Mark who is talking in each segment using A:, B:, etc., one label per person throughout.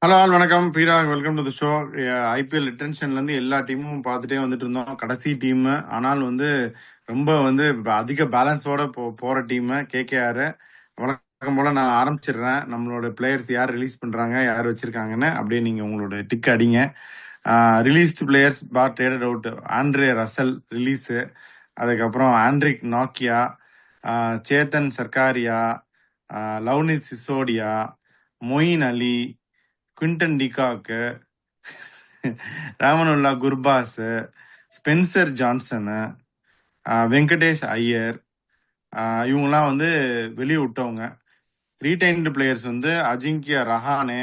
A: Hello all வணக்கம் பீடா, welcome to the show. IPL ரிட்டன்ஷன்ல இருந்து எல்லா டீமும் பார்த்துட்டே வந்துட்டு இருந்தோம். கடைசி டீம் ஆனால் ரொம்ப அதிக பேலன்ஸோட போற டீம் கேகேஆர். வழக்கம் போல நான் ஆரம்பிச்சிடுறேன். நம்மளோட பிளேயர்ஸ் யார் ரிலீஸ் பண்றாங்க, யார் வச்சிருக்காங்கன்னு அப்படியே நீங்க உங்களோட டிக் அடிங்க. Released players for traded out: Andre Russell release, அதுக்கப்புறம் ஆண்ட்ரிக் நாக்கியா, Chetan Sakariya, Luvnith Sisodia, Moeen Ali, Quinton de Kock, Rahmanullah Gurbaz, Spencer Johnson, Venkatesh Iyer, இவங்கெல்லாம் வெளியே விட்டவங்க. Retained players Ajinkya Rahane,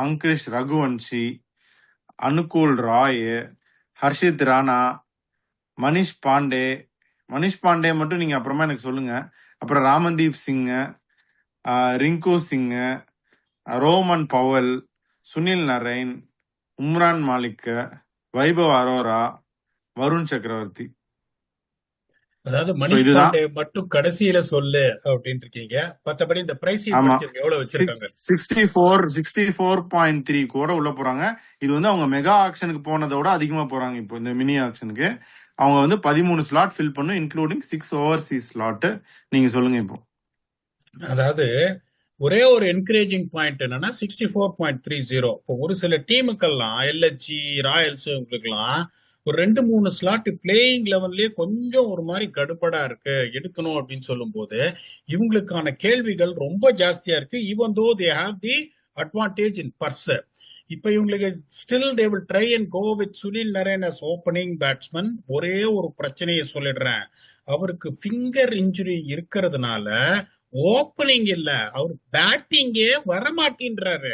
A: Angkrish Raghuvanshi, Anukul Roy, Harshit Rana, Manish Pandey. மனிஷ் பாண்டே மட்டும் நீங்க அப்புறமா எனக்கு சொல்லுங்க. அப்புறம் ராமன்தீப் சிங், ரிங்கு சிங், ரோமன் பவல், சுனில் நரைன், உம்ரான் மாலிக், வைபவ் அரோரா, வருண் சக்கரவர்த்தி.
B: அதாவது
A: So
B: மணிஷ்
A: இதுதான்.
B: பாண்டே மட்டும் கடைசியில சொல்லு அப்படின்னு இருக்கீங்க. மத்தபடி இந்த பிரைஸ்
A: ஆமா,
B: எவ்வளவு வச்சிருக்காங்க?
A: 64.3 கூட உள்ள போறாங்க. இது அவங்க மெகா ஆக்ஷனுக்கு போனதோட அதிகமா போறாங்க. இப்போ இந்த மினி ஆக்ஷனுக்கு அவங்க 13 ஸ்லாட் ஃபில் பண்ணும், இன்க்ளூடிங் 6 ஓவர்சீஸ் ஸ்லாட். நீங்க சொல்லுங்க இப்போ.
B: அதாவது ஒரே ஒரு என்கரேஜிங் பாயிண்ட் என்னன்னா 64.30. இப்போ ஒரு சில டீமுக்கெல்லாம் எல்எச்ஜி ராயல்ஸ் இவங்களுக்கெல்லாம் ஒரு 2-3 ஸ்லாட் பிளேயிங் லெவன்லயே கொஞ்சம் ஒரு மாதிரி கடுப்படா இருக்கு, எடுக்கணும் அப்படின்னு சொல்லும் போது இவங்களுக்கான கேள்விகள் ரொம்ப ஜாஸ்தியா இருக்கு. Even though they have the advantage in purse. இப்ப இவங்களுக்கு still they will try and go with Sunil Narine as opening batsman. ஒரே ஒரு பிரச்சனையை சொல்லிடுறேன், அவருக்கு ஃபிங்கர் இன்ஜுரி இருக்கிறதுனால ஓப்பனிங் இல்ல, அவர் பேட்டிங்கே வரமாட்டேன்றாரு.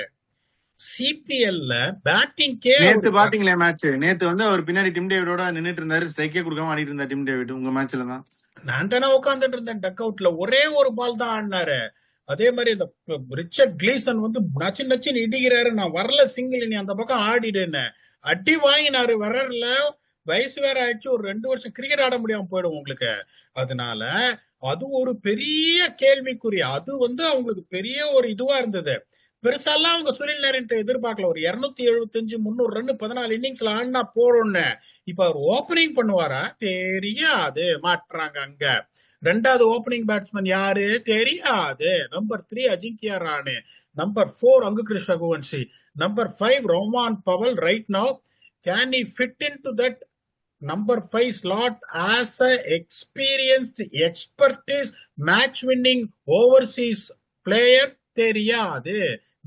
B: சிபிஎல்ல பேட்டிங்கே
A: நேத்து பாத்தீங்களே மேட்ச்? நேத்து அவர் பின்னாடி டிம் டேவிடோட நின்னுட்டு இருந்தாரு, ஸ்ட்ரைக்கே கொடுக்காம ஆடிட்டு இருந்தார் டிம் டேவிட். உங்க மேட்ச்ல தான்
B: நான் தானே உட்காந்துட்டு இருந்தேன் டக் அவுட்ல. ஒரே ஒரு பால் தான் ஆடினாரு. அதே மாதிரி இந்த ரிச்சர்ட் கிளீசன் நச்சு நச்சுன்னு இடிக்கிறாரு, நான் வரல சிங்கிள், நீ அந்த பக்கம் ஆடிடுன்னு அடி வாங்கினாரு. வரல, வயசு வேற ஆயிடுச்சு, ஒரு 2 வருஷம் கிரிக்கெட் ஆட முடியாம போயிடும் உங்களுக்கு. அதனால அது ஒரு பெரிய கேள்விக்குறி. அது அவங்களுக்கு பெரிய ஒரு இதுவா இருந்தது. பெருசாலாம் அவங்க சுனில் நரேன் எதிர்பார்க்கல. ஒரு 275 300 ரன் 14 இன்னிங்ஸ்ல ஆடினா போறோம்னு. இப்ப அவர் ஓப்பனிங் பண்ணுவாரா தெரியாது, மாற்றாங்க அங்க. ரெண்டாவது ஓப்பனிங் பேட்ஸ்மேன் யாரு தெரியாது. Number 3 Ajinkya Rahane, number 4 Angkrish Raghuvanshi, number 5 Rovman Powell. Right now can he fit into that number 5 slot as a experienced expertise match winning overseas player? தெரியாது.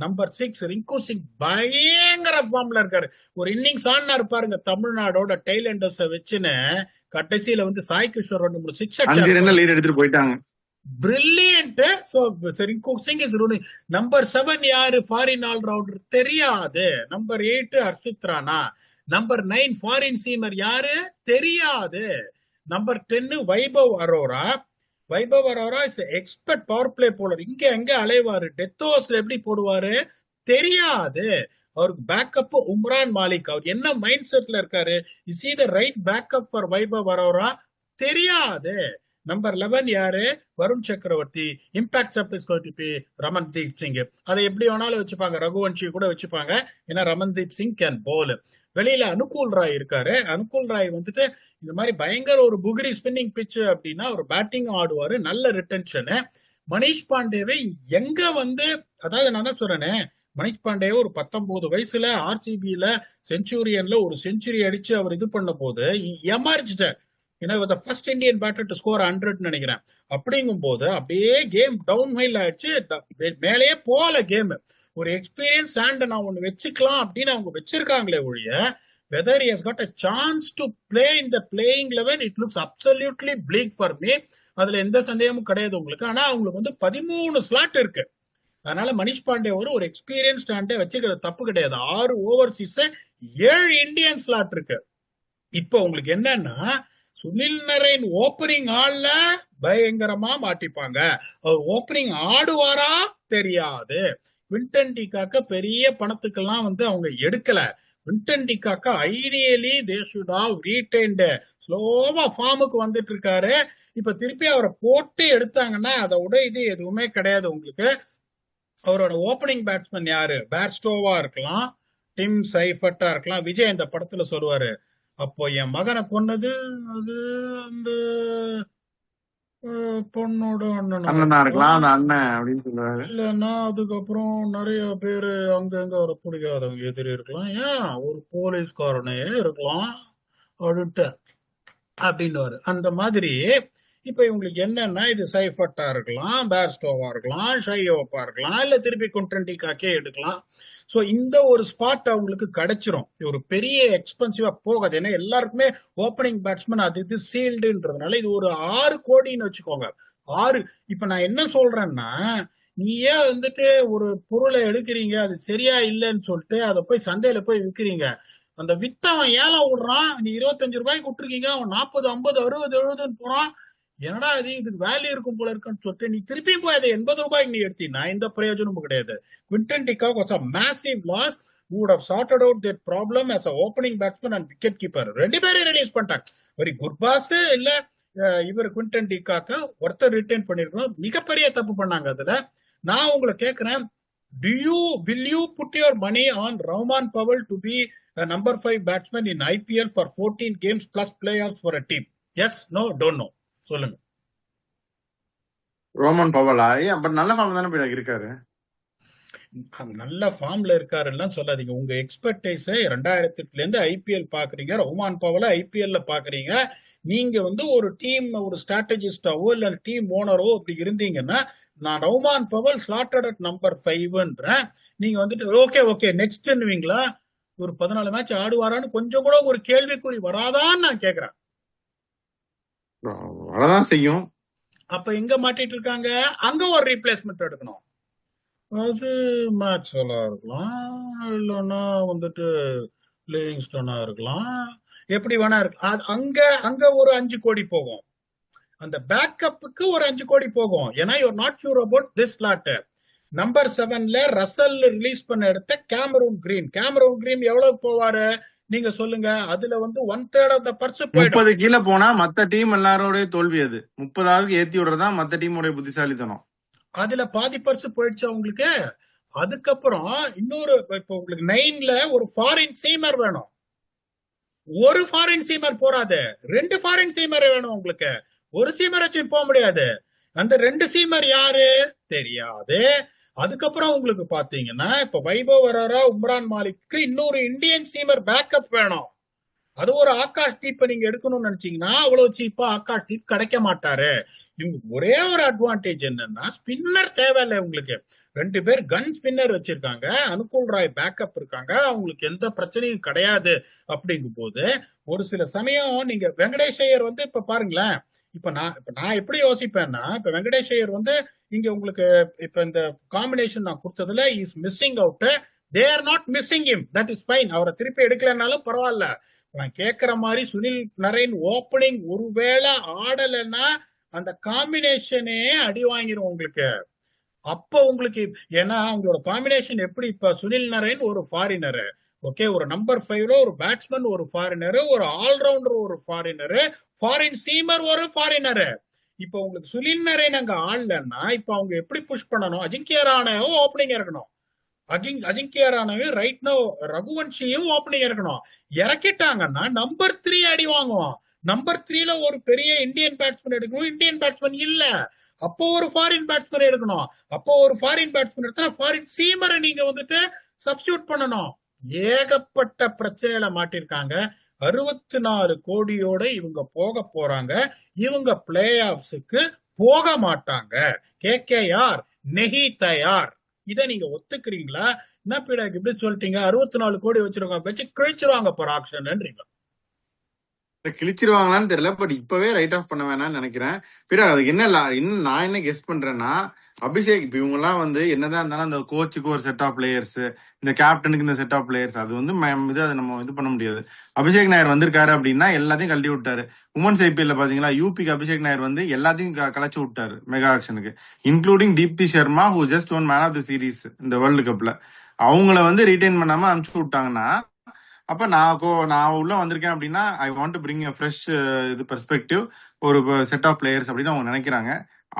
B: நம்பர் 6 ரிங்கு சிங் பயங்கர ஃபார்ம்ல இருக்காரு. ஒரு இன்னிங்ஸ் ஆடினாரு பாருங்க தமிழ்நாடோட டெய்லண்டர்ஸ் வச்சுன்னு. கடைசியில சாய் கிஷோர் 2-3 6
A: 5 ரன் லீட் எடுத்துட்டு போயிட்டாங்க.
B: Brilliant. So Rinku Singh is ruling. Number 7 யாரு? ஃபாரின் ஆல் ரவுண்டர் தெரியாது. Number 8 Harshit Rana. Number 9 foreign seamer யாரு தெரியாது. Number 10 Vaibhav Arora. Vaibhav Arora is expert power play bowler. இங்க எங்க அலைவாரு, டெத் ஓவர்ஸ்ல எப்படி போடுவாரு தெரியாது. அவருக்கு பேக்கப் உம்ரான் மாலிக். அவர் என்ன மைண்ட் செட்ல இருக்காரு? Is he the right backup for Vaibhav Arora தெரியாது. நம்பர் 11 யாரு? வருண் சக்கரவர்த்தி. இம்பாக்ட் சப்டி ரமன்தீப் சிங். அதை எப்படி வேணாலும் வச்சுப்பாங்க, ரகுவன்ஷி கூட வச்சுப்பாங்க, ஏன்னா ரமன்தீப் சிங் கேன் போல். வெளியில அனுகூல் ராய் இருக்காரு. அனுகூல் ராய் இந்த மாதிரி பயங்கர ஒரு புகிரி ஸ்பின்னிங் பிச் அப்படின்னா ஒரு பேட்டிங் ஆடுவாரு, நல்ல ரிட்டன்ஷனு. மணிஷ் பாண்டேவை எங்க அதாவது நான் தான் சொல்றேனே, மணிஷ் பாண்டே ஒரு 19 வயசுல ஆர்சிபியில செஞ்சுரியன்ல ஒரு செஞ்சுரி அடிச்சு அவர் இது பண்ண போது emerged, first Indian batter to score 100 நினைக்கிறேன். அப்படிங்கும் போது அப்படியே கேம் டவுன் ஹைல் ஆயிடுச்சு, மேலேயே போல கேம். ஒரு எக்ஸ்பீரியன்ஸ் அண்ட் நான் ஒண்ணு வச்சுக்கலாம் அப்படின்னு அவங்க வச்சிருக்காங்களே ஒழிய, whether he has got a chance to play in the playing 11, it looks absolutely bleak for me. அதுல எந்த சந்தேகமும் கிடையாது உங்களுக்கு. ஆனா அவங்களுக்கு 13 ஸ்லாட் இருக்கு. அதனால மணிஷ் பாண்டே ஒரு எக்ஸ்பீரியன்ஸ் ஸ்டாண்டே வச்சுக்கிறது தப்பு கிடையாது. 6 ஓவர்சீஸ் 7 இந்தியன் ஸ்லாட் இருக்கு. இப்போ உங்களுக்கு என்னன்னா, சுனில் நரேன் ஓப்பனிங் ஆடல பயங்கரமா மாட்டிப்பாங்க. அவர் ஓப்பனிங் ஆடுவாரா தெரியாது. வின்டன் டிகாக்க பெரிய பணத்துக்கெல்லாம் அவங்க எடுக்கல. வின்டன் டிகாக்க ideally they should have retained. ஸ்லோவா ஃபார்முக்கு வந்துட்டு இருக்காரு. இப்ப திருப்பி அவரை போட்டு எடுத்தாங்கன்னா அதை விட இது எதுவுமே கிடையாது உங்களுக்கு. அவரோட ஓப்பனிங் பேட்ஸ்மேன் யாரு? பேர்ஸ்டோவா இருக்கலாம், டிம் சைஃபர்ட்டா இருக்கலாம். விஜய் இந்த படத்துல சொல்லுவாரு, அப்போ என் மகனை கொன்னது அது அந்த பொண்ணோட அண்ணனா
A: அண்ணனா இருக்கலாம்,
B: இருக்கலாம்.
A: அந்த அண்ணன் அப்படின்னு சொல்லுவாரு.
B: இல்லைன்னா அதுக்கப்புறம் நிறைய பேரு அங்கங்க அவரை பிடிக்காதவங்க எதிரி இருக்கலாம், ஏன் ஒரு போலீஸ்காரனே இருக்கலாம் அப்படின்ட்டு அப்படின்னு அந்த மாதிரி. இப்ப இவங்களுக்கு என்னன்னா, இது சைஃபர்ட்டா இருக்கலாம், பேர்ஸ்டோவா இருக்கலாம், ஷையோப்பா இருக்கலாம், இல்ல திருப்பி குண்டன்டிகாக்கே எடுக்கலாம். சோ இந்த ஒரு ஸ்பாட் அவங்களுக்கு கிடைச்சிரும். ஒரு பெரிய எக்ஸ்பென்சிவா போகாது. ஏன்னா எல்லாருக்குமே ஓப்பனிங் பேட்ஸ்மேன் அது இது சீல்டுன்றதுனால இது ஒரு 6 கோடின்னு வச்சுக்கோங்க. 6. இப்ப நான் என்ன சொல்றேன்னா, நீயே வந்துட்டு ஒரு பொருளை எடுக்கிறீங்க, அது சரியா இல்லைன்னு சொல்லிட்டு அதை போய் சந்தையில போய் விற்கிறீங்க. அந்த வித்தவன் ஏலம் விடுறான், நீ 25 ரூபாய்க்கு விட்டுருக்கீங்க, அவன் 40, 50, 60, 70 போறான். என்னடா இது, இதுக்கு வேல்யூ இருக்கும் போல இருக்குன்னு சொல்லிட்டு நீ திருப்பியும் போய் அதை 80 ரூபாய்க்கு நீ எடுத்தீங்கன்னா எந்த பிரயோஜனமும் கிடையாது. Quinton de Kock was a massive loss. who would have sorted out that problem as a opening batsman and wicket keeper. ரெண்டு பேரும் ரிலீஸ் பண்ணிட்டாங்க. வெரி குர்பாஸ் இல்ல இவர் குவிண்டன் டிகாக்க ஒருத்தர் ரிட்டைன் பண்ணிருக்கணும். மிகப்பெரிய தப்பு பண்ணாங்க அதுல. நான் உங்களை கேட்கிறேன், will you put your money on Rahman Powell to be a number 5 batsman in IPL for 14 games plus playoffs for a team? Yes, no, don't know. சொல்லுங்க.
A: ரோமன் பவலா? பட் நல்ல ஃபார்ம் தானே போய் இருக்காரு.
B: நல்ல ஃபார்ம்ல இருக்காருன்னு சொல்லாதீங்க. உங்க எக்ஸ்பர்டைஸ் 2008 இருந்து ஐபிஎல் பாக்குறீங்க, ரஹ்மான் பவல ஐபிஎல்ல பாக்குறீங்க. நீங்க ஒரு டீம் ஒரு ஸ்ட்ராட்டஜிஸ்டாவோ இல்ல டீம் ஓனரோ அப்படி இருந்தீங்கன்னா, நான் Rovman Powell slotted at number 5ன்றேன். நீங்க ஓகே நெக்ஸ்ட்னுவீங்களா? ஒரு 14 மேட்ச் ஆடுவாரான்னு கொஞ்சம் கூட ஒரு கேள்விக்குறி வராதான்னு நான் கேக்குறேன்.
A: வரதான் செய்யும்.
B: அப்ப எங்க மாட்டிட்டு இருக்காங்க? அங்க ஒரு ரீப்ளேஸ்மெண்ட் எடுக்கணும். அது மேட்ச்வெல்லா இருக்கலாம், இல்லைன்னா லிவிங்ஸ்டனா இருக்கலாம், எப்படி வேணா இருக்கு. அங்க ஒரு 5 கோடி போகும். அந்த பேக்கப்புக்கு ஒரு 5 கோடி போகும். ஏன்னா you are not sure about this slot. Number 7ல ரசல் ரிலீஸ் பண்ண எடுத்த கேமரூன் கிரீன் எவ்வளவு போவாரு நீங்க சொல்லுங்க. அதுல 1/3 ஆஃப் த பர்ஸ் போயிடும்.
A: 30 கீழே போனா மத்த டீம் எல்லாரோட தோல்வி. அது 30வது ஏத்தி விடுறதுதான் மத்த டீமோட புத்திசாலித்தனம்.
B: அதுல பாதி பர்ஸ் போயிடுச்சு உங்களுக்கு. அதுக்கப்புறம் இன்னொரு, இப்ப உங்களுக்கு 9ல ஒரு ஃபாரின் சீமர் வேணும். ஒரு ஃபாரின் சீமர் போறாது, 2 ஃபாரின் சீமர் வேணும் உங்களுக்கு. ஒரு சீமர் வச்சு போக முடியாது. அந்த 2 சீமர் யாரு தெரியாது. அதுக்கப்புறம் உங்களுக்கு பாத்தீங்கன்னா, இப்ப வைபவ் வராரா, உம்ரான் மாலிக்கு இன்னொரு இந்தியன் சீமர் பேக்கப் வேணும். அது ஒரு ஆகாஷ் தீப்பை நீங்க எடுக்கணும்னு நினைச்சீங்கன்னா அவ்வளவு சீப்பா ஆகாஷ் தீப் கிடைக்க மாட்டாரு. இவங்க ஒரே ஒரு அட்வான்டேஜ் என்னன்னா, ஸ்பின்னர் தேவையில்லை உங்களுக்கு. 2 பேர் கன் ஸ்பின்னர் வச்சிருக்காங்க, அனுகூல் ராய் பேக்கப் இருக்காங்க, அவங்களுக்கு எந்த பிரச்சனையும் கிடையாது. அப்படிங்கும் போது ஒரு சில சமயம் நீங்க வெங்கடேஷ் ஐயர் இப்ப பாருங்களேன். இப்ப நான் எப்படி யோசிப்பேன்னா, இப்ப வெங்கடேஷ் ஐயர் இங்க உங்களுக்கு இப்ப இந்த காம்பினேஷன் நான் கொடுத்ததுல is missing out. They are not missing him, that is fine. அவரை திருப்பி எடுக்கலனாலும் பரவாயில்ல. நான் கேட்கிற மாதிரி சுனில் நரேன் ஓப்பனிங் ஒருவேளை ஆடலைன்னா அந்த காம்பினேஷனே அடி வாங்கிரும் உங்களுக்கு. அப்ப உங்களுக்கு, ஏன்னா அவங்களோட காம்பினேஷன் எப்படி, இப்ப சுனில் நரேன் ஒரு ஃபாரினரு, ஓகே, ஒரு நம்பர் 5ல ஒரு பேட்ஸ்மேன் ஒரு ஃபாரினரு, ஒரு ஆல்ரவுண்டர் ஒரு ஃபாரினரு, ஃபாரின் சீமர் ஒரு ஃபாரினரு. இப்ப உங்களுக்கு சுனில் நரேன் அங்க ஆடலன்னா இப்ப அவங்க எப்படி புஷ் பண்ணணும்? அஜிங்கிய ரஹானேவும் ஓப்பனிங் இறக்கணும். அஜிங்கிய ரஹானே ரைட் நோ ரகுவன்ஷியும் ஓப்பனிங் இறக்கணும். இறக்கிட்டாங்கன்னா நம்பர் 3 அடி வாங்குவோம். நம்பர் 3ல ஒரு பெரிய இந்தியன் பேட்ஸ்மேன் எடுக்கணும். இந்தியன் பேட்ஸ்மேன் இல்ல, அப்போ ஒரு ஃபாரின் பேட்ஸ்மேன் எடுக்கணும். அப்போ ஒரு ஃபாரின் பேட்ஸ்மேன் எடுத்தா ஃபாரின் சீமரை நீங்க சப்ஸ்டியூட் பண்ணணும். ஏகப்பட்ட பிரச்சனையில மாட்டிருக்காங்க. 64 கோடியோட இவங்க போக போறாங்க. இவங்க பிளே ஆஃப்ஸுக்கு போக மாட்டாங்க. KKR நெஹி தயார். இதை நீங்க ஒத்துக்கிறீங்களா? என்ன பீடாக்கு இப்படி சொல்லிட்டீங்க? 64 கோடி வச்சிருக்காங்க, வச்சு கிழிச்சிருவாங்க போற ஆக்ஷன்ன்றீங்க.
A: கிழிச்சிருவாங்களான்னு தெரியல, பட் இப்பவே ரைட் ஆஃப் பண்ண வேணாம்னு நினைக்கிறேன். பிறகு அதுக்கு இன்னும் நான் என்ன கெஸ் பண்றேன்னா, அபிஷேக் இப்ப இவங்க எல்லாம் என்னதான் இருந்தாலும் அந்த கோச்சுக்கு ஒரு செட் ஆஃப் பிளேயர்ஸ், இந்த கேப்டனுக்கு இந்த செட் ஆஃப் பிளேயர்ஸ், அது அதை நம்ம இது பண்ண முடியாது. அபிஷேக் நாயர் வந்திருக்காரு அப்படின்னா எல்லாத்தையும் கழட்டி விட்டாரு. உமன்ஸ் ஐபிஎல்ல பாத்தீங்களா, யூபிக்கு அபிஷேக் நாயர் எல்லாத்தையும் கலைச்சு விட்டாரு மெகா ஆக்ஷனுக்கு, including Deepti Sharma who just won man of the series இந்த வேர்ல்டு கப்ல. அவங்கள ரீடைன் பண்ணாம அனுப்பிச்சு விட்டாங்கன்னா, அப்ப நான் உள்ள வந்திருக்கேன் அப்படின்னா I want to bring fresh இது பெர்ஸ்பெக்டிவ், ஒரு செட் ஆஃப் பிளேயர்ஸ் அப்படின்னு அவங்க நினைக்கிறாங்க.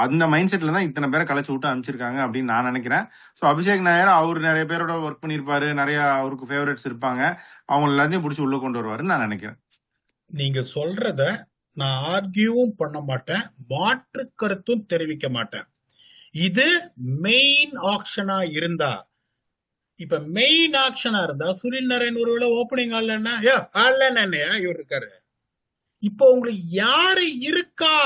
A: அந்த மைண்ட் செட்ல தான் இத்தனை பேரை கலைச்சு விட்டு அனுப்பிச்சிருக்காங்க அப்படின்னு நான் நினைக்கிறேன். ஸோ அபிஷேக் நாயர் அவர் நிறைய பேரோட ஒர்க் பண்ணியிருப்பாரு, நிறைய அவருக்கு ஃபேவரட்ஸ் இருப்பாங்க, அவங்க எல்லாத்தையும் பிடிச்சி உள்ள கொண்டு வருவாருன்னு நான் நினைக்கிறேன்.
B: நீங்க சொல்றத நான் ஆர்கியூவும் பண்ண மாட்டேன், மாற்று கருத்தும் தெரிவிக்க மாட்டேன். இது மெயின் ஆக்ஷனா இருந்தா, இப்ப மெயின் ஆக்ஷனா இருந்தா சுனில் நரேன் ஒருவேளை ஓப்பனிங் ஆடலன்னா ஆடலன்னா இவர் இருக்காரு. இப்போ உங்களுக்கு யாரு இருக்கா?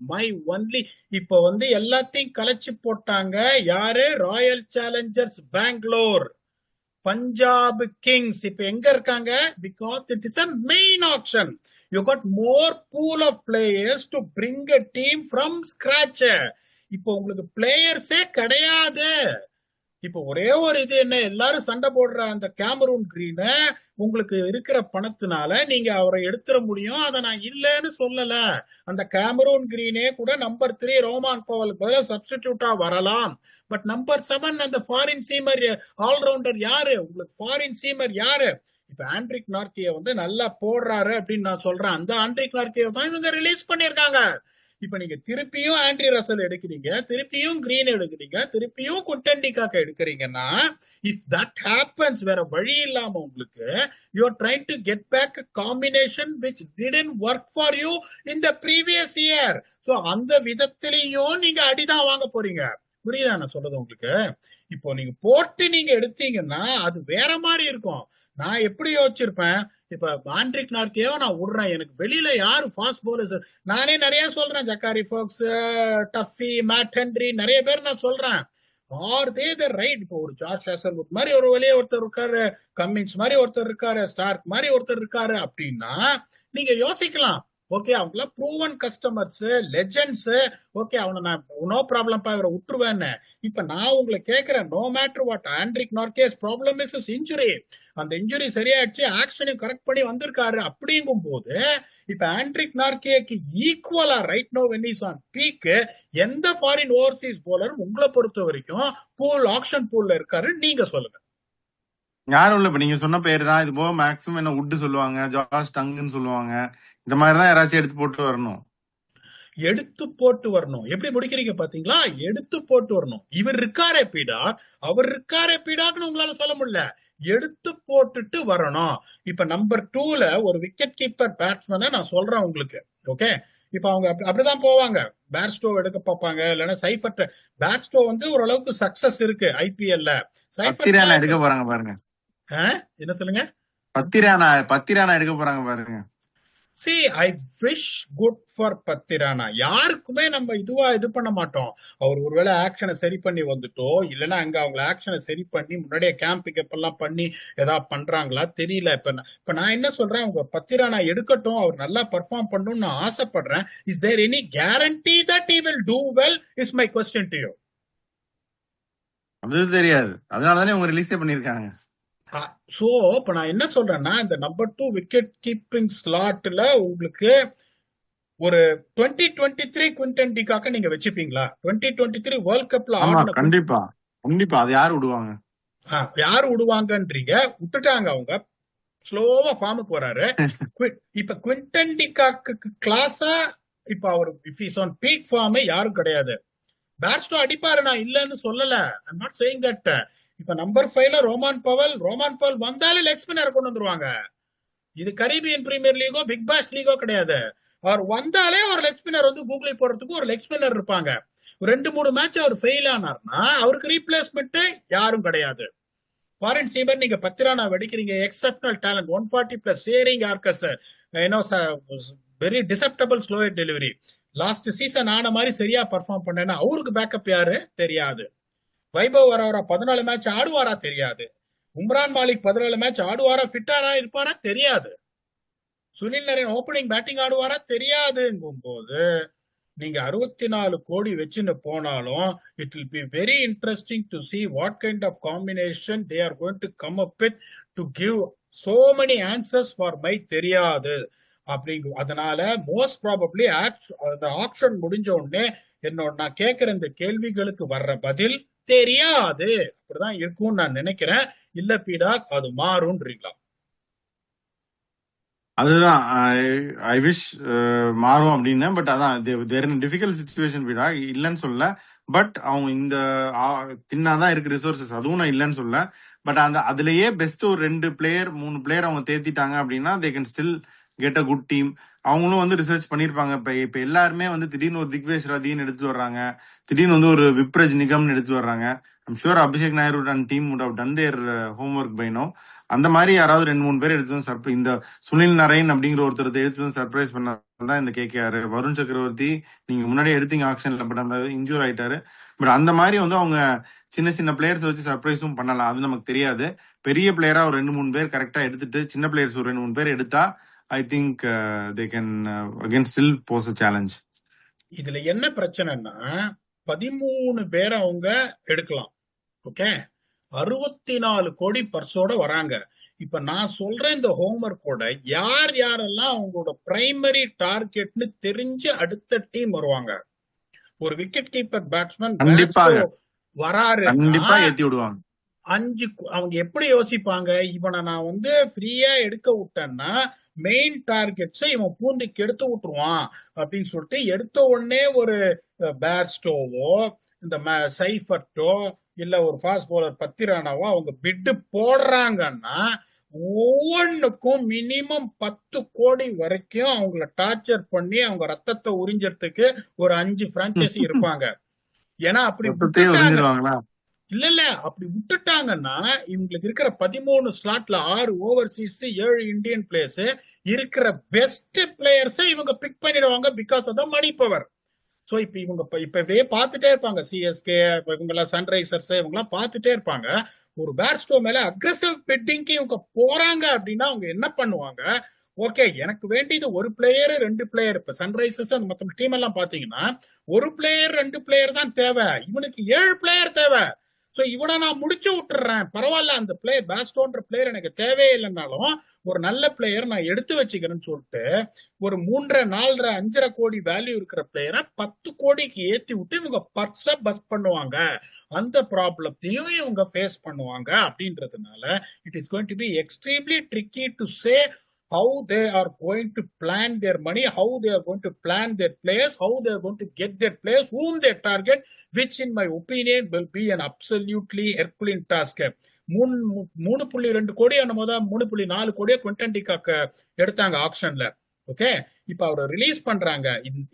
B: மை ஒன்லி இப்ப எல்லாத்தையும் கலைச்சு போட்டாங்க. யாரு? Royal challengers Bangalore, Punjab kings இப்ப எங்க இருக்காங்க? Because it is a main auction. You got more pool of players to bring a team from scratch. இப்போ உங்களுக்கு பிளேயர்ஸே கிடையாது. இப்ப ஒரே ஒரு இது என்ன, எல்லாரும் சண்டை போடுற அந்த கேமரூன் கிரீன உங்களுக்கு இருக்கிற பணத்தினால நீங்க அவரை எடுத்துட முடியும். அதை நான் இல்லைன்னு சொல்லல. அந்த கேமரூன் கிரீனே கூட நம்பர் 3 ரோமான் பவலுக்கு பதிலா சப்ஸ்டிடியூட்டா வரலாம். பட் நம்பர் 7 அந்த ஃபாரின் சீமர் ஆல்ரவுண்டர் யாரு? உங்களுக்கு ஃபாரின் சீமர் யாரு? இப்ப ஆண்ட்ரிக் நார்கிய நல்லா போடுறாரு அப்படின்னு நான் சொல்றேன். அந்த ஆண்ட்ரிக் நார்கிய தான் இவங்க ரிலீஸ் பண்ணிருக்காங்க. இப்ப நீங்க திருப்பியும் ஆண்ட்ரி ரசல் எடுக்கிறீங்க, திருப்பியும் கிரீன் எடுக்கிறீங்க, திருப்பியும் குண்டன் டி காக் எடுக்கிறீங்கன்னா, இஃப் தட் ஹேப்பன்ஸ், வேற வழி இல்லாம உங்களுக்கு you are trying to get back a combination which didn't work for you in the previous year. So அந்த விதத்திலையும் நீங்க அடிதான் வாங்க போறீங்க. புரியுதா நான் சொல்றது உங்களுக்கு? இப்போ நீங்க போட்டு நீங்க எடுத்தீங்கன்னா அது வேற மாதிரி இருக்கும். நான் எப்படி யோசிச்சிருப்பேன், இப்ப ஆண்ட்ரிக் நார்கேவோ நான் விடுறேன், எனக்கு வெளியில யாரு ஃபாஸ்ட் போலர்ஸ் நானே நிறைய சொல்றேன், Zakary Foulkes, Duffy, Matt Henry, நிறைய பேர் நான் சொல்றேன். Are they the right? இப்போ ஒரு ஜார்ஜ் ஹேசல்வுட் மாதிரி ஒரு வெளியே ஒருத்தர் இருக்காரு, கம்மின்ஸ் மாதிரி ஒருத்தர் இருக்காரு, ஸ்டார்க் மாதிரி ஒருத்தர் இருக்காரு அப்படின்னா நீங்க யோசிக்கலாம். ஓகே, அவங்களாம் ப்ரூவன் கஸ்டமர்ஸ், லெஜெண்ட்ஸ். ஓகே, அவனை நான் நோ ப்ராப்ளம் இவரை விட்டுருவேன்னு. இப்ப நான் உங்களை கேட்கிறேன், no matter what, Anrich Nortje problem is is injury. அந்த இன்ஜுரி சரியாயிடுச்சு, ஆக்ஷனையும் கரெக்ட் பண்ணி வந்திருக்காரு. அப்படிங்கும் போது இப்ப ஆண்ட்ரிக் நார்கேக்கு ஈக்குவலா right no when is on peak எந்த ஃபாரின் ஓவர்சீஸ் போலர் உங்களை பொறுத்த வரைக்கும் பூல் ஆக்ஷன் பூல்ல இருக்காரு நீங்க சொல்லுங்க.
A: யாரும் இல்ல. இப்ப நீங்க சொன்ன பேர் தான். இது போக மேக்ஸிமம் என்ன வுட் சொல்லுவாங்க, ஜார்ஜ் டங்குன்னு சொல்லுவாங்க. இந்த மாதிரி தான் யாராச்சும் எடுத்து போட்டு வரணும்.
B: எடுத்து போட்டு வரணும். எப்படி முடிக்கிறீங்க பாத்தீங்களா? எடுத்து போட்டு வரணும். இவர் இருக்காரே பீடா, அவர் இருக்காரே பீடான்னு உங்களால சொல்ல முடியல. எடுத்து போட்டுட்டு வரணும். இப்ப நம்பர் 2ல ஒரு விக்கெட் கீப்பர் பேட்ஸ்மேனை நான் சொல்றேன் உங்களுக்கு. ஓகே, இப்ப அவங்க அப்படிதான் போவாங்க. பேர்ஸ்டோ எடுக்க பார்ப்பாங்க, இல்லைன்னா சைஃபர்ட். பேர்ஸ்டோ ஓரளவுக்கு சக்சஸ் இருக்கு ஐபிஎல்ல.
A: பத்திரானா எடுக்க போறாங்க பாருங்க.
B: என்ன சொல்லுங்க?
A: பத்திரானா எடுக்க போறாங்க பாருங்க.
B: See, I wish good for Pathirana. யாருக்குமே நம்ம இது பண்ண மாட்டோம். அவர் ஒருவேளை ஆக்ஷனை சரி பண்ணி வந்துட்டோ, இல்லைன்னா அங்க அவங்க ஆக்ஷனை சரி பண்ணி முன்னாடியே கேம்ப் பிக்கப் எல்லாம் பண்ணி ஏதாவது பண்றாங்களா தெரியல. இப்ப நான் என்ன சொல்றேன், அவங்க பத்திரானா எடுக்கட்டும், அவர் நல்லா பெர்ஃபார்ம் பண்ணணும்னு நான் ஆசைப்படுறேன். Is there any guarantee that he will do well is my question to you.
A: அது தெரியாது, அதனாலதானே அவங்க ரிலீஸே பண்ணிருக்காங்க.
B: சோ இப்ப நான் என்ன சொல்றேன்னா, இந்த நம்பர் 2 விக்கெட் கீப்பிங் ஸ்லாட்ல உங்களுக்கு ஒரு 2023 குவிண்டன் டி காக்க நீங்க வச்சுப்பீங்களா? 2023 வேர்ல்ட் கப்ல ஆடின.
A: கண்டிப்பா கண்டிப்பா. அது யாரு விடுவாங்க?
B: யாரு விடுவாங்கன்றீங்க? விட்டுட்டாங்க. அவங்க ஸ்லோவா ஃபார்முக்கு வராரு. இப்ப குவிண்டன் டி காக்கு கிளாஸா இப்ப அவர் if is on peak form யாரும் கிடையாது. பேட்ஸ்டோ அடிப்பாரு, நான் இல்லன்னு சொல்லல. I'm not saying that. இப்ப நம்பர் 5ல ரோமான் பவல் வந்தாலே லெக் ஸ்பின்னர் கொண்டு வந்துருவாங்க. இது கரீபியன் பிரீமியர் லீகோ பிக் பாஷ் லீகோ கிடையாது. அவர் வந்தாலே ஒரு லெக் ஸ்பின்னர் கூகுளி போறதுக்கு ஒரு லெக் ஸ்பின்னர் இருப்பாங்க. 2-3 மேட்ச் அவர் ஃபெயில் ஆனார்னா அவருக்கு ரீப்ளேஸ்மெண்ட் யாரும் கிடையாது. ஃபாரின் சீமர் நீங்க Pathirana வெடிக்கிறீங்க, exceptional talent, 140+ searing arcs, very deceptive slower delivery. Last season ஆன மாதிரி சரியா பர்ஃபார்ம் பண்ணேன்னா அவருக்கு பேக்கப் யாரு தெரியாது. வைபவ் வராரா 14 மேட்ச் ஆடுவாரா தெரியாது. உம்ரான் மாலிக் 14 மேட்ச் ஆடுவாரா, ஃபிட்டாரா இருப்பாரா தெரியாது. சுனில் நரேன் ஓப்பனிங் பேட்டிங் ஆடுவாரா தெரியாதுங்கும் போது நீங்க 64 கோடி வச்சுன்னு போனாலும் it will be very interesting to see what kind of combination they are going to come up with to give so many answers for my தெரியாது அப்படிங்கும். அதனால மோஸ்ட் ப்ராபப்ளி அந்த ஆப்ஷன் முடிஞ்ச உடனே நான் கேட்கிற இந்த கேள்விகளுக்கு வர்ற பதில் தெரியாது. அப்படிதான் இருக்கும்னு நான் நினைக்கிறேன். இல்ல பீடா அது மாறும்ன்றீங்களா?
A: அதுதான் ஐ விஷ் மாறும் அப்படின்னு. பட் அதான் தேர் இன் டிஃபிகல்ட் சுச்சுவேஷன் வீடா இல்லைன்னு சொல்ல. பட் அவங்க இந்த தின்னாதான் இருக்கு ரிசோர்சஸ், அதுவும் நான் இல்லைன்னு சொல்ல. பட் அந்த அதுலயே பெஸ்ட் ஒரு 2 பிளேயர் 3 பிளேயர் அவங்க தேத்திட்டாங்க அப்படின்னா they can still get a good team. அவங்களும் வந்து ரிசர்ச் பண்ணிருப்பாங்க. இப்ப எல்லாருமே வந்து திடீர்னு ஒரு திக்வேஷ் ரதின்னு எடுத்து வர்றாங்க, திடீர்னு வந்து ஒரு விப்ரஜ் நிகம்னு எடுத்து வர்றாங்க. I'm sure Abhishek Nair and team would have done their homework by now. அந்த மாதிரி யாராவது 2 3 பேர் எடுத்து வந்து சர்ப்ரைஸ், இந்த சுனில் நரேன் அப்படிங்கிற ஒருத்தர் எடுத்து வந்து சர்ப்ரைஸ் பண்ணதான் இந்த கேகேஆர். வருண் சக்கரவர்த்தி நீங்க முன்னாடியே எடுத்தீங்க ஆக்ஷன்ல, பட் அந்த இன்ஜூர் ஆயிட்டாரு. பட் அந்த மாதிரி வந்து அவங்க சின்ன சின்ன பிளேயர்ஸ் வச்சு சர்ப்ரைஸும் பண்ணலாம், அது நமக்கு தெரியாது. பெரிய பிளேயரா ஒரு 2 3 பேர் கரெக்டா எடுத்துட்டு சின்ன பிளேயர்ஸ் ஒரு 2 3 பேர் எடுத்தா I think they can again still pose a challenge.
B: இதுல என்ன பிரச்சனைன்னா 13 பேரை அவங்க எடுக்கலாம். ஓகே, 64 கோடி பர்ஸோட வராங்க. இப்ப நான் சொல்றேன் இந்த ஹோம்ஒர்க்கோட யார் யாரெல்லாம் அவங்களோட பிரைமரி டார்கெட்னு தெரிஞ்சு அடுத்த டீம் வருவாங்க. ஒரு விக்கெட் கீப்பர் பேட்ஸ்மேன்
A: கண்டிப்பாக
B: வராருன்னா
A: கண்டிப்பா ஏத்தி விடுவாங்க.
B: 5 அவங்க எப்படி யோசிப்பாங்க, இவனை நான் வந்து ஃப்ரீயா எடுக்க விட்டேன்னா மெயின் டார்கெட்ஸை இவன் பூந்துக்கு எடுத்து விட்டுருவான் அப்படின்னு சொல்லிட்டு எடுத்த உடனே ஒரு பேர்ஸ்டோவோ இந்த சைஃபர்ட்டோ இல்ல ஒரு ஃபாஸ்ட் பவுலர் பத்திரானாவோ அவங்க பிட்டு போடுறாங்கன்னா ஒவ்வொன்றுக்கும் மினிமம் 10 கோடி வரைக்கும் அவங்கள டார்ச்சர் பண்ணி அவங்க ரத்தத்தை உறிஞ்சறதுக்கு ஒரு 5 பிரான்ச்சைசி இருப்பாங்க. ஏன்னா அப்படி
A: உறிஞ்சிருவாங்களா?
B: இல்ல அப்படி விட்டுட்டாங்கன்னா இவங்களுக்கு இருக்கிற 13 ஸ்லாட்ல 6 ஓவர்சீஸ் 7 இந்தியன் பிளேயர்ஸ் இருக்கிற பெஸ்ட் பிளேயர்ஸ் இவங்க பிக் பண்ணிடுவாங்க because of the money power. So இப்ப இவங்க இப்பவே பாத்துட்டே இருப்பாங்க சிஎஸ்கே இவங்க எல்லாம் சன்ரைசர்ஸ் இவங்க எல்லாம் பாத்துட்டே இருப்பாங்க. ஒரு பேர்ஸ்டோ மேல அக்ரெசிவ் பெட்டிங்க்கு இவங்க போறாங்க அப்படின்னா அவங்க என்ன பண்ணுவாங்க, ஓகே எனக்கு வேண்டியது ஒரு பிளேயர் 2 பிளேயர். இப்ப சன்ரைசர்ஸ் அந்த மொத்த டீம் எல்லாம் பாத்தீங்கன்னா ஒரு பிளேயர் 2 பிளேயர் தான் தேவை, இவனுக்கு 7 பிளேயர் தேவை. சோ இவனை நான் முடிச்சு விட்டுறேன், பரவாயில்ல அந்த பிளேயர் பேஸ்டோன்ற பிளேயர் எனக்கு தேவையே இல்லைன்னாலும் ஒரு நல்ல பிளேயர் நான் எடுத்து வச்சுக்கிறேன்னு சொல்லிட்டு ஒரு 3.5 4.5 5.5 கோடி வேல்யூ இருக்கிற பிளேயரை 10 கோடிக்கு ஏத்தி விட்டு இவங்க பர்ஸ பஸ் பண்ணுவாங்க. அந்த ப்ராப்ளத்தையும் இவங்க ஃபேஸ் பண்ணுவாங்க. அப்படின்றதுனால it is going to B extremely tricky to say how they are going to plan their money, how they are going to plan their players, how they are going to get their players, whom they target, which in my opinion will be an absolutely Herculean task. 3.2 கோடி நம்ம தான் 3.4 கோடியா Quinton de Kock எடுத்தாங்க ஆக்ஷன்ல. Okay, இப்ப அவரை release பண்றாங்க.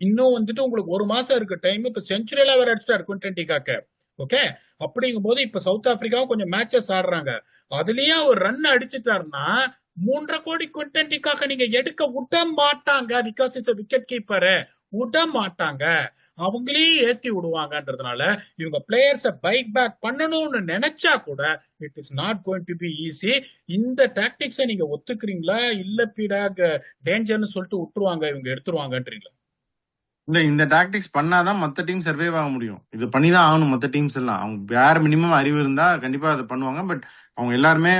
B: இன்னும் வந்துட்டு உங்களுக்கு 1 மாசம் இருக்கு டைம். இப்ப செஞ்சுரியில வேற அடிச்சிட்டாரு குவிண்டன் டிகாக். ஓகே, அப்படிங்கும் போது இப்ப சவுத் ஆப்பிரிக்காவும் கொஞ்சம் மேட்சஸ் ஆடுறாங்க, அதுலயே ஒரு ரன் அடிச்சுட்டாருன்னா 3.5 கோடி குவிண்டன் டிகாக்க நீங்க எடுக்க விட மாட்டாங்க. பிகாஸ் இட்ஸ் விக்கெட் கீப்பர், விட மாட்டாங்க, அவங்களே ஏத்தி விடுவாங்கன்றதுனால இவங்க பிளேயர்ஸ பைக் பேக் பண்ணணும்னு நினைச்சா கூட it is not going to be easy. இந்த டாக்டிக்ஸை நீங்க ஒத்துக்கிறீங்களா, இல்ல பீடாக் டேஞ்சர்னு சொல்லிட்டு விட்டுருவாங்க இவங்க எடுத்துருவாங்கன்றீங்களா?
A: இல்ல, இந்த டாக்டிக்ஸ் பண்ணாதான் மத்த டீம் சர்வைவ் ஆக முடியும். இது பண்ணிதான் ஆகணும் மத்த டீம்ஸ் எல்லாம். அவங்க வேற மினிமம் அறிவு இருந்தா கண்டிப்பா அதை பண்ணுவாங்க. பட் அவங்க எல்லாருமே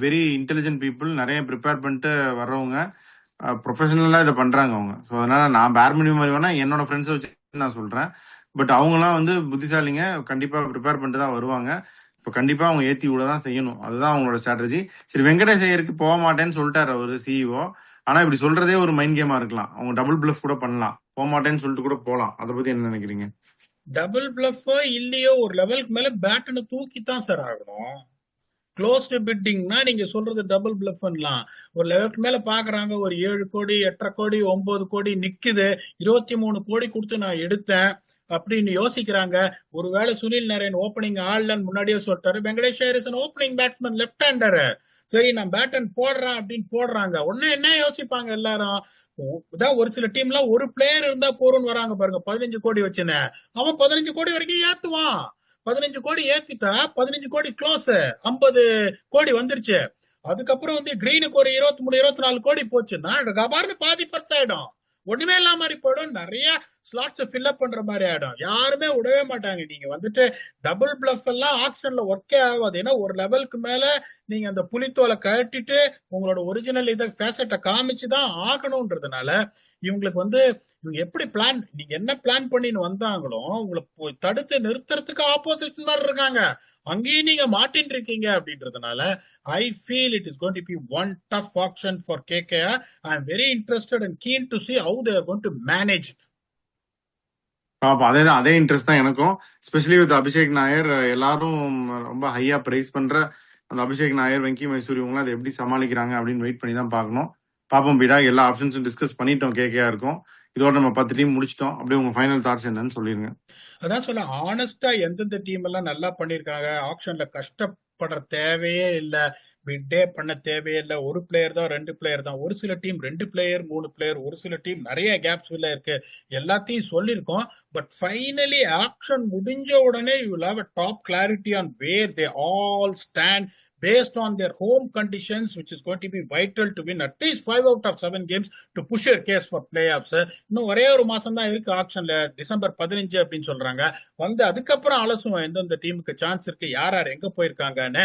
A: வெரி இன்டெலிஜென்ட் பீப்புள், நிறைய ப்ரிப்பேர் பண்ணிட்டு வர்றவங்க, ப்ரொஃபஷனலா இதை பண்றாங்க அவங்க. ஸோ அதனால நான் பேர் மினிமம் அறிவேனா என்னோட ஃப்ரெண்ட்ஸை வச்சு நான் சொல்றேன். பட் அவங்கலாம் வந்து புத்திசாலிங்க, கண்டிப்பா ப்ரிப்பேர் பண்ணிட்டு தான் வருவாங்க. இப்போ கண்டிப்பா அவங்க ஏத்தி விட தான் செய்யணும், அதுதான் அவங்களோட ஸ்ட்ராட்டஜி. சரி, வெங்கடேஷ் ஐயருக்கு போக மாட்டேன்னு சொல்லிட்டாரு அவரு சிஇஓ. ஆனா இப்படி சொல்றதே ஒரு மைண்ட் கேமா இருக்கலாம். அவங்க டபுள் பிளஃப் கூட பண்ணலாம், போக மாட்டேன்னு சொல்லிட்டு கூட போலாம். அதை பத்தி என்ன நினைக்கிறீங்க?
B: டபுள் பிளஃபோ இல்லையோ ஒரு லெவலுக்கு மேல பேட்டனை தூக்கி தான் சார் ஆகணும். க்ளோஸ்டு பிட்டிங்னா நீங்க சொல்றது டபுள் பிளஃப்லாம். ஒரு லெவலுக்கு மேல பாக்குறாங்க, ஒரு 7 கோடி 8.5 கோடி 9 கோடி நிக்குது, 23 கோடி கொடுத்து நான் எடுத்தேன் அப்படின்னு யோசிக்கிறாங்க. ஒருவேளை சுனில் நரேன் ஓப்பனிங் ஆடலன்னு முன்னாடியே சொல்லிட்டாரு, Venkatesh Iyer is opening batsman left hander, சரி நான் பேட்டன் போடுறேன் அப்படின்னு போடுறாங்க. உடனே என்ன யோசிப்பாங்க எல்லாரும், ஒரு சில டீம்ல ஒரு பிளேயர் இருந்தா போறோம்னு வராங்க பாருங்க 15 கோடி வச்சுன்னு, அவன் 15 கோடி வரைக்கும் ஏத்துவான். 15 கோடி ஏத்திட்டா 15 கோடி க்ளோஸ், 50 கோடி வந்துருச்சு. அதுக்கப்புறம் வந்து கிரீனுக்கு ஒரு 23 24 கோடி போச்சுன்னா கபார்னு பாதி பர்ஸ் ஆயிடும், ஒண்ணுமே இல்லாம மாதிரி போயிடும், நிறைய ஸ்லாட்ஸ் ஃபில் அப் பண்ற மாதிரி ஆயிடும், யாருமே விடவே மாட்டாங்க. நீங்க வந்துட்டு டபுள் பிளஃப் எல்லாம் ஆக்ஷன்ல ஒர்க்கே ஆகாது. ஏன்னா ஒரு லெவலுக்கு மேல நீங்க அந்த புலித்தோலை கழட்டிட்டு உங்களோட ஒரிஜினல் இதை ஃபேசட்டை காமிச்சுதான் ஆகணும்ன்றதுனால இவங்களுக்கு வந்து இவங்க எப்படி பிளான், நீங்க என்ன பிளான் பண்ணின்னு வந்தாங்களோ உங்களை தடுத்து நிறுத்துறதுக்கு ஆப்போசிஷன் மாதிரி இருக்காங்க. அங்கேயும் நீங்க மாட்டின்னு இருக்கீங்க அப்படின்றதுனால I feel it is going to be one tough option for KKR. I am very interested and keen to see how they are going to manage it.
A: அதே இன்ட்ரெஸ்ட் தான் எனக்கும். Specially with Abhishek Nayar. எல்லாரும் ரொம்ப ஹையா பிரைஸ் பண்ற அந்த அபிஷேக் நாயர், வெங்கி மைசூரி இவங்களாம் அதை எப்படி சமாளிக்கிறாங்க அப்படின்னு வெயிட் பண்ணி தான் பார்க்கணும். பாப்போம் பீடா. எல்லா ஆப்ஷன்ஸும் டிஸ்கஸ் பண்ணிட்டோம் கேகேஆர் இருக்கும். இதோட நம்ம 10 டீம் முடிச்சிட்டோம். அப்படியே உங்க ஃபைனல் தாட்ஸ் என்னன்னு சொல்லிருங்க.
B: அதான் சொல்ல ஆனஸ்டா எந்தெந்த டீம் எல்லாம் நல்லா பண்ணிருக்காங்க, ஆக்ஷன்ல கஷ்டப்படுற தேவையே இல்ல, பிட்டே பண்ண தேவையே இல்ல, ஒரு பிளேயர் தான் 2 பிளேயர் தான், ஒரு சில டீம் 2 பிளேயர் 3 பிளேயர், ஒரு சில டீம் நிறைய கேப்ஸ் உள்ள இருக்கு, எல்லாத்தையும் சொல்லியிருக்கோம். பட் ஃபைனலி ஆக்ஷன் முடிஞ்ச உடனே you will have a top clarity on where they all stand based on their home conditions, which is going to be vital to win at least 5 out of 7 games to push your case for playoffs. இன்னும் ஒரே ஒரு மாசம் தான் இருக்கு ஆக்ஷன்ல, December 15 அப்படின்னு சொல்றாங்க. வந்து அதுக்கப்புறம் அலசுவோம் எந்தெந்த டீமுக்கு சான்ஸ் இருக்கு, யார் யார் எங்க போயிருக்காங்கன்னு.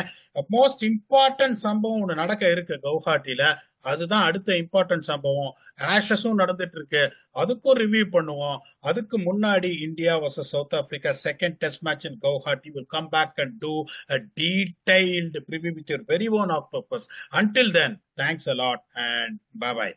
B: மோஸ்ட் இம்பார்ட்டன்ட் சம்பவம் ஒன்று நடக்க இருக்கு கவுஹாட்டில. அதுதான் அடுத்த இம்பார்ட்டன்ட் சம்பவம். ஆஷஸும் நடந்துட்டு இருக்கு, அதுக்கும் ரிவ்யூ பண்ணுவோம். அதுக்கு முன்னாடி India vs south Africa second test match in Guwahati will come back and do a detailed preview with your very own octopus. Until then, thanks a lot and bye bye.